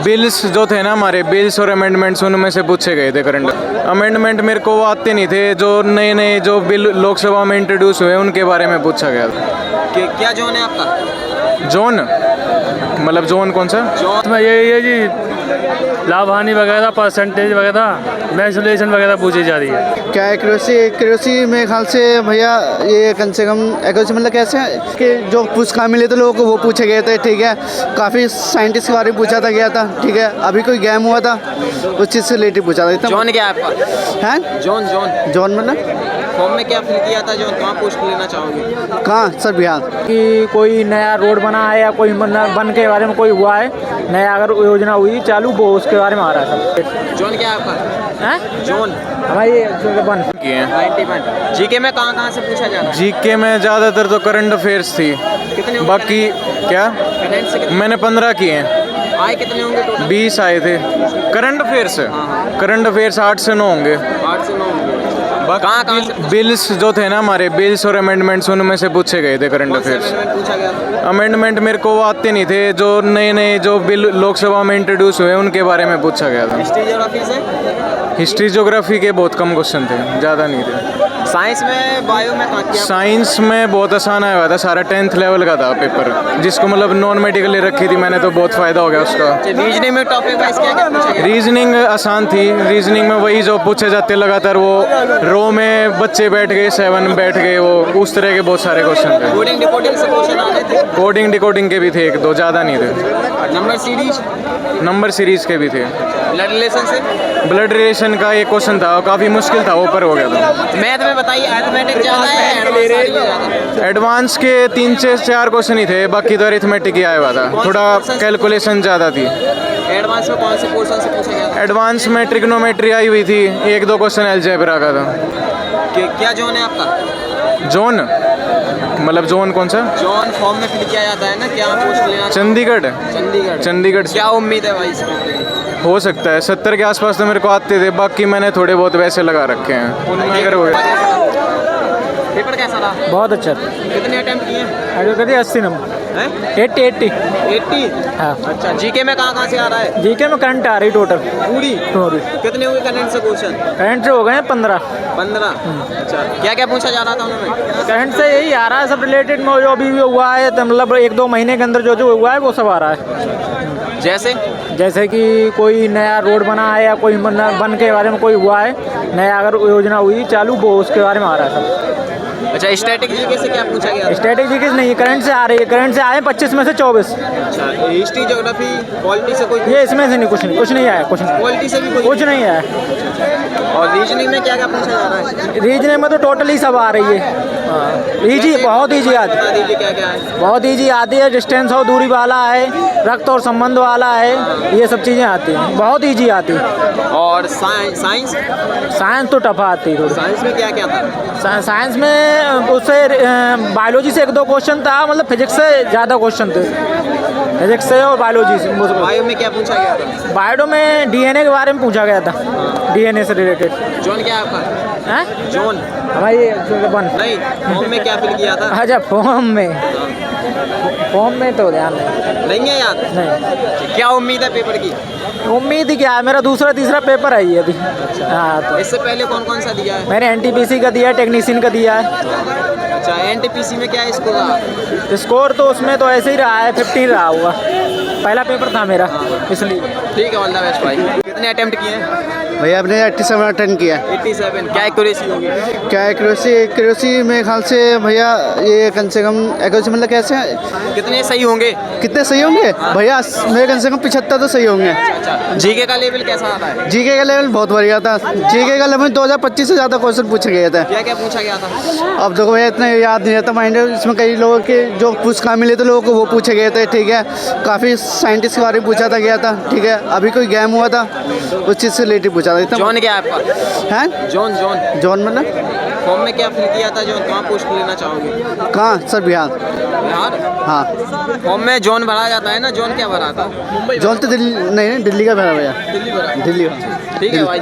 Bills जो थे ना हमारे बिल्स और अमेंडमेंट्स उनमें से पूछे गए थे करंट अमेंडमेंट मेरे को वो आते नहीं थे जो नए नए जो बिल लोकसभा में इंट्रोड्यूस हुए उनके बारे में पूछा गया था। क्या जोन है आपका? जोन मतलब जोन कौन सा? जोन में यही है जी, लाभ हानि वगैरह परसेंटेज वगैरह मैचुलेशन वगैरह पूछी जा रही है। क्या एक्यूरेसी मेरे ख्याल से भैया ये कम से कम एक्यूरेसी मतलब कैसे है कि जो पुरस्कार मिले थे लोगों को वो पूछे गए थे, ठीक है। काफ़ी साइंटिस्ट के बारे में पूछा था गया था, ठीक है। अभी कोई गेम हुआ था उस चीज़ से रिलेटेड पूछा था। जोन क्या है आपका? हैं जोन मतलब फॉर्म में क्या फिल किया था? जोन कहाँ पोस्ट लेना चाहोगे? कहाँ सर? बिहार। कि कोई नया रोड बना है या कोई बन के बारे में कोई हुआ है नया, अगर योजना हुई चालू वो उसके बारे में आ रहा है। जोन क्या है आपका? हैं जोन हमारी बन किए हैं। 91। जीके में कहाँ से पूछा जा रहा है? जीके में ज़्यादातर तो करंट अफेयर्स थी, कितने होंगे? बाकी क्या करंट से कितने मैंने 15 किए हैं। आए कितने होंगे टोटल? 20 आए थे करंट अफेयर्स। करंट अफेयर्स 8 से 9 होंगे। 8 से 9 होंगे। कहाँ से बिल्स जो थे ना हमारे बिल्स और अमेंडमेंट्स उनमें से पूछे गए थे करंट अफेयर्स। पूछा गया था? अमेंडमेंट मेरे को वो आते नहीं थे जो नए नए जो बिल लोकसभा में इंट्रोड्यूस हुए उनके बारे में पूछा गया था। हिस्ट्री ज्योग्राफी से? हिस्ट्री ज्योग्राफी के बहुत कम क्वेश्चन थे, ज़्यादा नहीं थे। साइंस में बायो में कहाँ किया? साइंस में बहुत आसान आया हुआ था, सारा 10th लेवल का था पेपर, जिसको मतलब नॉन मेडिकल रखी थी मैंने, तो बहुत फ़ायदा हो गया उसका। रीजनिंग में टॉपिक वाइज क्या पूछा गया? रीजनिंग आसान थी। रीजनिंग में वही जो पूछे जाते लगातार, वो रो में बच्चे बैठ गए, 7 बैठ गए, वो उस तरह के बहुत सारे क्वेश्चन थे। कोडिंग डिकोडिंग से क्वेश्चन आने थे? कोडिंग डिकोडिंग के भी थे 1-2, ज़्यादा नहीं थे। नंबर सीरीज के भी थे। ब्लड रिलेशन से? ब्लड रिलेशन का एक क्वेश्चन था, काफ़ी मुश्किल था, ऊपर हो गया था। मैथ में बताइए, अरिथमेटिक ज़्यादा है? एडवांस के 3 से 4 क्वेश्चन ही थे, बाकी तो अरिथमेटिक ही आया हुआ था, थोड़ा कैलकुलेशन ज़्यादा थी। एडवांस में कौन से पोर्शन से पूछा गया था? एडवांस में ट्रिग्नोमेट्री आई हुई थी, 1-2 क्वेश्चन अलजेब्रा का था। क्या जोन है आपका? जोन मतलब जोन कौन सा? जोन फॉर्म में फिल किया जाता है ना, क्या पोस्ट लेना? चंडीगढ़ क्या उम्मीद है भाई इसमें? हो सकता है 70 के आसपास तो मेरे को आते थे, बाकी मैंने थोड़े बहुत वैसे लगा रखे हैं उनमें। अगर हो पेपर कैसा रहा? बहुत अच्छा। कितने अटेम्प्ट किए? अरे करिए 80 नंबर 80। हाँ। अच्छा, जीके में कहाँ से आ रहा है? जीके में करंट आ रही टोटल पूरी? कितने हुए करंट से क्वेश्चन? करंट से हो गए 15। अच्छा, क्या क्या पूछा जा रहा था उन्होंने? करंट से यही आ रहा है सब रिलेटेड में, जो अभी भी हुआ है, तो मतलब 1-2 महीने के अंदर जो हुआ है वो सब आ रहा है। जैसे कि कोई नया रोड बना है या कोई बन के बारे में कोई हुआ है नया, अगर योजना हुई चालू वो उसके बारे में आ रहा है सब। अच्छा, स्टैटिक जीके से क्या पूछा गया? स्टैटिक जीके नहीं, करंट से आ रही है। करंट से आए 25 में से 24। अच्छा, हिस्ट्री ज्योग्राफी पॉलिटी से कोई? ये इसमें से नहीं, कुछ नहीं आया। पॉलिटी से भी कुछ नहीं आया। और रीजनिंग में क्या क्या पूछा जा रहा है? रीजनिंग में तो टोटली सब आ रही है। ईजी, बहुत ईजी आती है। क्या क्या है? बहुत ईजी आती है। डिस्टेंस और दूरी वाला है, रक्त और संबंध वाला है, ये सब चीज़ें आती हैं, बहुत ईजी आती है। और साइंस तो टफ आती है। साइंस में क्या क्या था? साइंस में उससे बायोलॉजी से 1-2 क्वेश्चन था, मतलब फिजिक्स से ज़्यादा क्वेश्चन थे, फिजिक्स से और बायोलॉजी से। बायो में क्या पूछा गया था? बायो में डीएनए के बारे में पूछा गया था, डीएनए से रिलेटेड। जोन क्या है आपका? हैं? जोन हमारी नहीं, फॉर्म में क्या फिल किया था? अच्छा, फॉर्म में तो ध्यान नहीं है याद? नहीं। क्या उम्मीद है पेपर की? उम्मीद ही क्या है, मेरा दूसरा तीसरा पेपर है ये अभी। हाँ, तो इससे पहले कौन कौन सा दिया है? मैंने एनटीपीसी का दिया है, टेक्नीशियन का दिया है। अच्छा, एनटीपीसी में क्या स्कोर रहा? स्कोर तो उसमें तो ऐसे ही रहा है, 15 रहा होगा। पहला पेपर था मेरा, इसलिए। ठीक है, ऑल द बेस्ट भाई। कितने अटेम्प्ट किए हैं? भैया आपने 87 अटेंड किया। 87। क्या एक्यूरेसी होगी? क्या एक्यूरेसी मेरे ख्याल से भैया ये कम से कम एक्यूरेसी मतलब कैसे है? कितने सही होंगे? कितने सही होंगे? भैया मेरे कम से कम 75 तो सही होंगे। अच्छा, जीके का लेवल कैसा आता है? जीके का लेवल बहुत बढ़िया था। जीके का लेवल 2025 से ज़्यादा क्वेश्चन पूछे गए थे। क्या क्या पूछा गया था? अब देखो भैया इतना याद नहीं रहता माइंड, इसमें कई लोगों के जो पुरस्कार मिले थे लोगों को वो पूछे गए थे, ठीक है। काफ़ी साइंटिस्ट के बारे में पूछा था गया था, ठीक है। अभी कोई गेम हुआ था उस चीज़ से रिलेटेड पूछा था। जोन क्या है आपका? हैं? जोन मतलब फॉर्म में क्या फिल किया था? जोन कहाँ पोस्ट लेना चाहोगे? कहाँ सर? बिहार। हाँ। फॉर्म में जोन भरा जाता है ना, जोन क्या भरा था? जोन तो दिल्ली नहीं, दिल्ली का भरा भैया। दिल्ली भरा? दिल्ली। ठीक है भाई।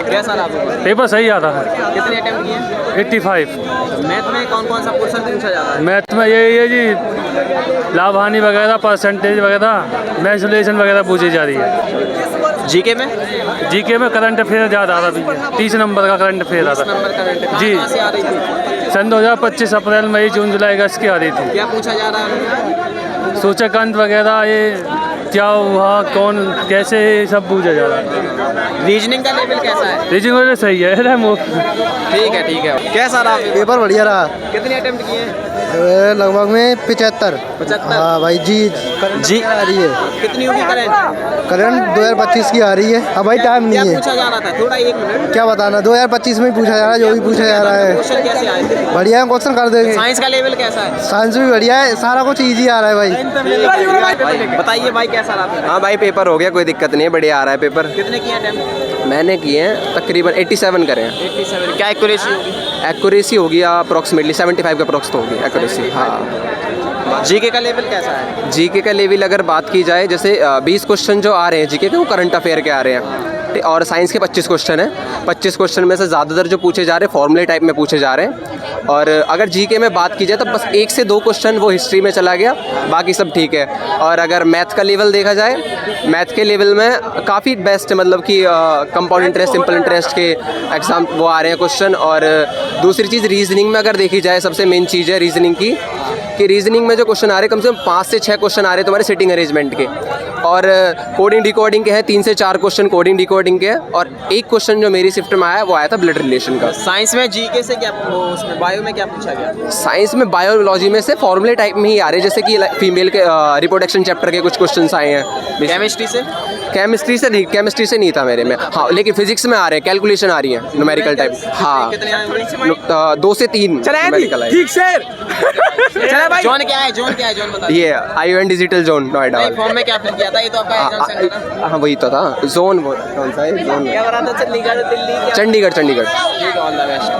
कैसा रहा पेपर? पेपर सही आता है। कितने अटेम्प्ट किए? 85। मैथ में कौन कौन सा पोर्शन पूछा जाता है? मैथ में यही है जी, लाभ हानि वगैरह, परसेंटेज वगैरह, मैथुलेशन वगैरह पूछी जा रही है। जीके में? जीके में करंट अफेयर ज़्यादा आता भी है, 30 नंबर का करंट अफेयर आता 30 नंबर करंट जी। कहाँ से आ रही थी? सन 2025 अप्रैल मई जून जुलाई अगस्त की आ रही थी। क्या पूछा जा रहा है? सूचकांक वगैरह, ये क्या हुआ, कौन कैसे, ये सब पूछा जा रहा है। रीजनिंग का लेवल कैसा है? रीजनिंग वगैरह सही है। ठीक है ठीक है। कैसा रहा पेपर? पेपर बढ़िया रहा। कितने अटेम्प्ट किए हैं? लगभग में 75। 75? हाँ भाई जी जी आ रही है। कितनी होगी करंट? करंट 2025 की आ रही है। अब भाई टाइम क्या नहीं है, पूछा जा रहा था? थोड़ा 1 मिनट। क्या बताना, 2025 में ही पूछा जा रहा है, जो भी पूछा जा रहा है। क्वेश्चन कैसे आए थे? बढ़िया क्वेश्चन कर देंगे। साइंस का लेवल कैसा है? साइंस भी बढ़िया है, सारा कुछ इजी आ रहा है भाई। बताइए भाई कैसा रहा पेपर? हाँ भाई पेपर हो गया, कोई दिक्कत नहीं है, बढ़िया आ रहा है पेपर। कितने किए अटेम्प्ट? मैंने किए हैं तकरीबन 87 करे हैं। 87। क्या एक्यूरेसी होगी? एक्यूरेसी होगी अप्रॉक्सीमेटली 75 का अप्रॉक्स तो होगी एक्यूरेसी। हाँ। जीके का लेवल कैसा है? जीके का लेवल अगर बात की जाए, जैसे 20 क्वेश्चन जो आ रहे हैं जीके के, वो करंट अफेयर के आ रहे हैं, और साइंस के 25 क्वेश्चन हैं। 25 क्वेश्चन में से ज़्यादातर जो पूछे जा रहे हैं फॉर्मूले टाइप में पूछे जा रहे हैं। और अगर जीके में बात की जाए तो बस 1 से 2 क्वेश्चन वो हिस्ट्री में चला गया, बाकी सब ठीक है। और अगर मैथ का लेवल देखा जाए, मैथ के लेवल में काफ़ी बेस्ट है, मतलब कि कंपाउंड इंटरेस्ट, सिंपल इंटरेस्ट के एग्जाम वो आ रहे हैं क्वेश्चन। और दूसरी चीज़ रीजनिंग में अगर देखी जाए, सबसे मेन चीज़ है रीजनिंग की, कि रीजनिंग में जो क्वेश्चन आ रहे हैं कम से कम 5 से 6 क्वेश्चन आ रहे हैं तुम्हारे सिटिंग अरेंजमेंट के, और कोडिंग डिकोडिंग के हैं 3 से 4 क्वेश्चन कोडिंग डिकोडिंग के, और एक क्वेश्चन जो मेरी शिफ्ट में आया वो आया था ब्लड रिलेशन का। साइंस में जीके से क्या, उसमें बायो में क्या पूछा गया? साइंस में बायोलॉजी में से फॉर्मूले टाइप में ही आ रहे हैं, जैसे कि फीमेल के रिप्रोडक्शन चैप्टर के कुछ क्वेश्चन आए हैं। केमिस्ट्री से? केमिस्ट्री से नहीं था मेरे में। हाँ, लेकिन फिजिक्स में आ रहे हैं, कैलकुलेशन आ रही है न्यूमेरिकल टाइप। हाँ, कितने आए होंगे? 2 से 3 न्यूमेरिकल आए। ठीक सर। चला भाई। जोन क्या है? जोन क्या है? जोन बताइए। ये IUN डिजिटल जोन नोएडा। नहीं, फॉर्म में क्या फिल किया था? ये तो आपका एग्जाम सेंटर था। हाँ वही तो था जोन। वो कौन सा है जोन? क्या बना था? चंडीगढ़, दिल्ली क्या? चंडीगढ़। ठीक है, ऑल द बेस्ट।